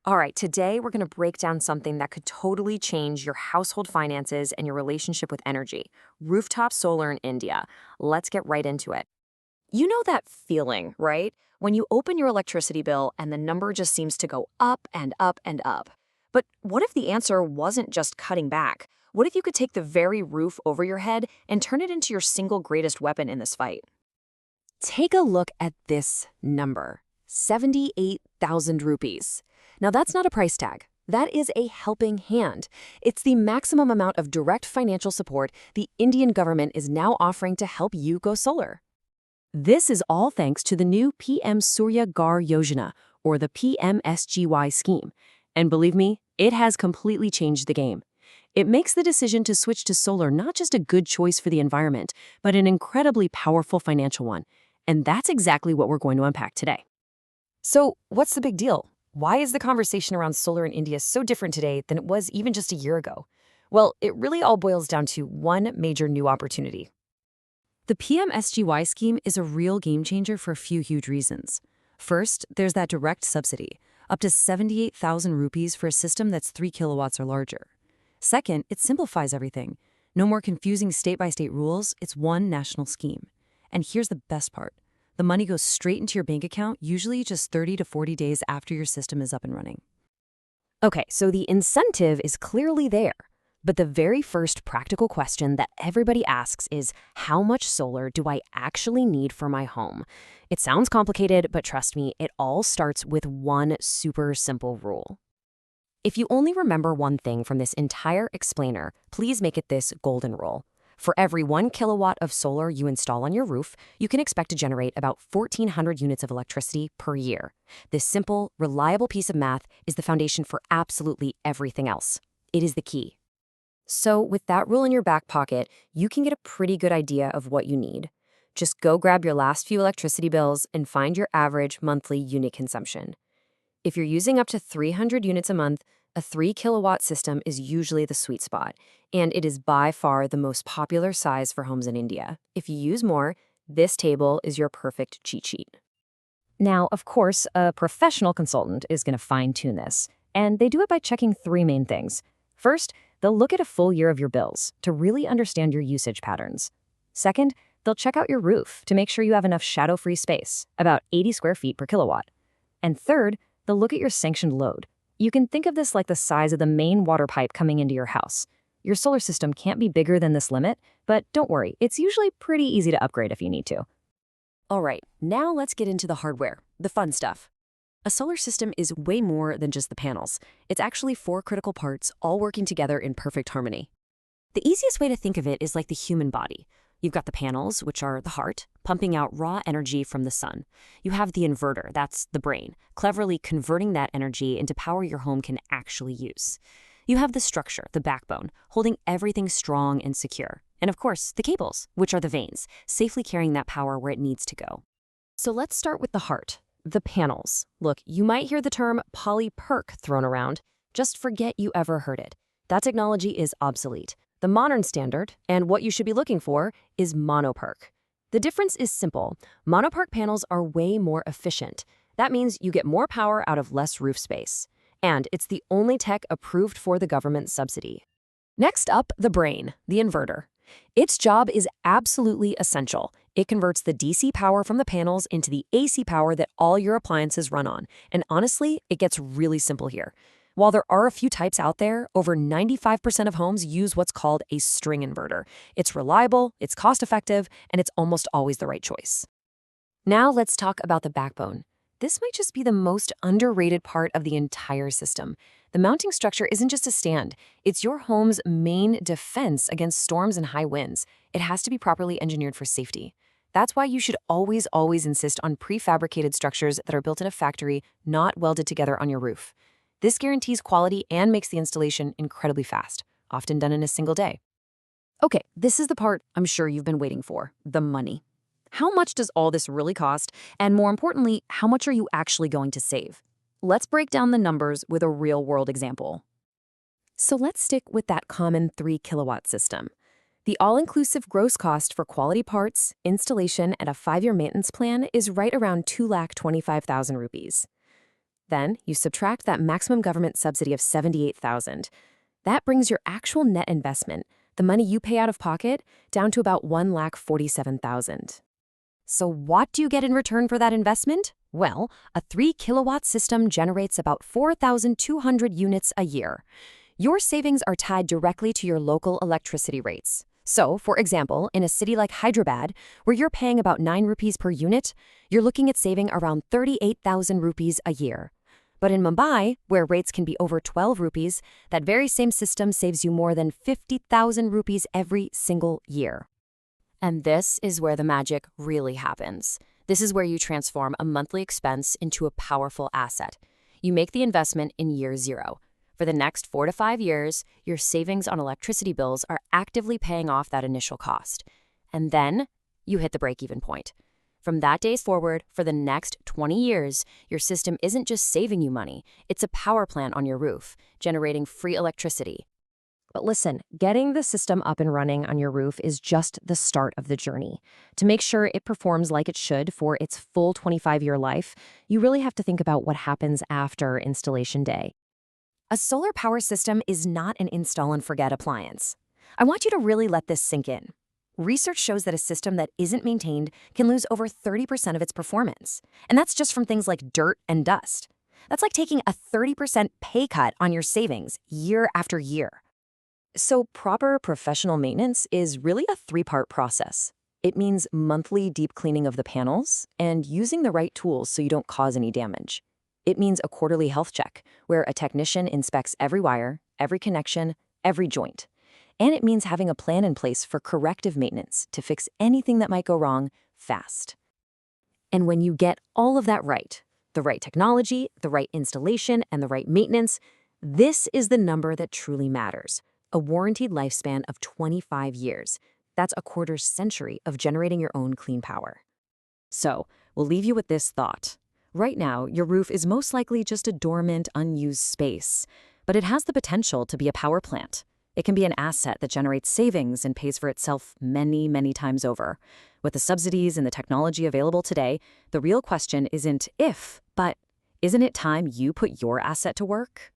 All right, today we're going to break down something that could totally change your household finances and your relationship with energy. Rooftop solar in India. Let's get right into it. You know that feeling, right? When you open your electricity bill and the number just seems to go up and up and up. But what if the answer wasn't just cutting back? What if you could take the very roof over your head and turn it into your single greatest weapon in this fight? Take a look at this number, 78,000 rupees. Now that's not a price tag. That is a helping hand. It's the maximum amount of direct financial support the Indian government is now offering to help you go solar. This is all thanks to the new PM-SGY Yojana, or the PM-SGY scheme. And believe me, it has completely changed the game. It makes the decision to switch to solar not just a good choice for the environment, but an incredibly powerful financial one. And that's exactly what we're going to unpack today. So, what's the big deal? Why is the conversation around solar in India so different today than it was even just a year ago? Well, it really all boils down to one major new opportunity. The PM-SGY scheme is a real game changer for a few huge reasons. First, there's that direct subsidy, up to 78,000 rupees for a system that's 3 kilowatts or larger. Second, it simplifies everything. No more confusing state-by-state rules, it's one national scheme. And here's the best part. The money goes straight into your bank account, usually just 30 to 40 days after your system is up and running. Okay, so the incentive is clearly there. But the very first practical question that everybody asks is, how much solar do I actually need for my home? It sounds complicated, but trust me, it all starts with one super simple rule. If you only remember one thing from this entire explainer, please make it this golden rule. For every 1 kilowatt of solar you install on your roof, you can expect to generate about 1,400 units of electricity per year. This simple, reliable piece of math is the foundation for absolutely everything else. It is the key. So with that rule in your back pocket, you can get a pretty good idea of what you need. Just go grab your last few electricity bills and find your average monthly unit consumption. If you're using up to 300 units a month, a 3 kilowatt system is usually the sweet spot, and it is by far the most popular size for homes in India. If you use more, this table is your perfect cheat sheet. Now, of course, a professional consultant is going to fine-tune this, and they do it by checking three main things. First, they'll look at a full year of your bills to really understand your usage patterns. Second, they'll check out your roof to make sure you have enough shadow-free space, about 80 square feet per kilowatt. And third, they'll look at your sanctioned load. You can think of this like the size of the main water pipe coming into your house. Your solar system can't be bigger than this limit, but don't worry, it's usually pretty easy to upgrade if you need to. All right, now let's get into the hardware, the fun stuff. A solar system is way more than just the panels. It's actually 4 critical parts all working together in perfect harmony. The easiest way to think of it is like the human body. You've got the panels, which are the heart, pumping out raw energy from the sun. You have the inverter, that's the brain, cleverly converting that energy into power your home can actually use. You have the structure, the backbone, holding everything strong and secure. And of course, the cables, which are the veins, safely carrying that power where it needs to go. So let's start with the heart, the panels. Look, you might hear the term poly-PERC thrown around. Just forget you ever heard it. That technology is obsolete. The modern standard, and what you should be looking for, is mono-PERC. The difference is simple. Mono-PERC panels are way more efficient. That means you get more power out of less roof space. And it's the only tech approved for the government subsidy. Next up, the brain, the inverter. Its job is absolutely essential. It converts the DC power from the panels into the AC power that all your appliances run on. And honestly, it gets really simple here. While there are a few types out there, over 95% of homes use what's called a string inverter. It's reliable, it's cost-effective, and it's almost always the right choice. Now let's talk about the backbone. This might just be the most underrated part of the entire system. The mounting structure isn't just a stand. It's your home's main defense against storms and high winds. It has to be properly engineered for safety. That's why you should always insist on prefabricated structures that are built in a factory, not welded together on your roof. This guarantees quality and makes the installation incredibly fast, often done in a single day. Okay, this is the part I'm sure you've been waiting for, the money. How much does all this really cost? And more importantly, how much are you actually going to save? Let's break down the numbers with a real-world example. So let's stick with that common 3 kilowatt system. The all-inclusive gross cost for quality parts, installation, and a 5-year maintenance plan is right around 2,25,000 rupees. Then you subtract that maximum government subsidy of $78,000. That brings your actual net investment, the money you pay out of pocket, down to about $1,47,000. So what do you get in return for that investment? Well, a 3-kilowatt system generates about 4,200 units a year. Your savings are tied directly to your local electricity rates. So, for example, in a city like Hyderabad, where you're paying about 9 rupees per unit, you're looking at saving around 38,000 rupees a year. But in Mumbai, where rates can be over 12 rupees, that very same system saves you more than 50,000 rupees every single year. And this is where the magic really happens. This is where you transform a monthly expense into a powerful asset. You make the investment in year 0. For the next 4 to 5 years, your savings on electricity bills are actively paying off that initial cost. And then you hit the break-even point. From that day forward, for the next 20 years, your system isn't just saving you money, it's a power plant on your roof, generating free electricity. But listen, getting the system up and running on your roof is just the start of the journey. To make sure it performs like it should for its full 25-year life, you really have to think about what happens after installation day. A solar power system is not an install-and-forget appliance. I want you to really let this sink in. Research shows that a system that isn't maintained can lose over 30% of its performance. And that's just from things like dirt and dust. That's like taking a 30% pay cut on your savings year after year. So proper professional maintenance is really a 3-part process. It means monthly deep cleaning of the panels and using the right tools so you don't cause any damage. It means a quarterly health check, where a technician inspects every wire, every connection, every joint. And it means having a plan in place for corrective maintenance to fix anything that might go wrong fast. And when you get all of that right, the right technology, the right installation, and the right maintenance, this is the number that truly matters. A warranted lifespan of 25 years. That's a quarter-century of generating your own clean power. So, we'll leave you with this thought. Right now, your roof is most likely just a dormant, unused space, but it has the potential to be a power plant. It can be an asset that generates savings and pays for itself many, many times over. With the subsidies and the technology available today, the real question isn't if, but isn't it time you put your asset to work?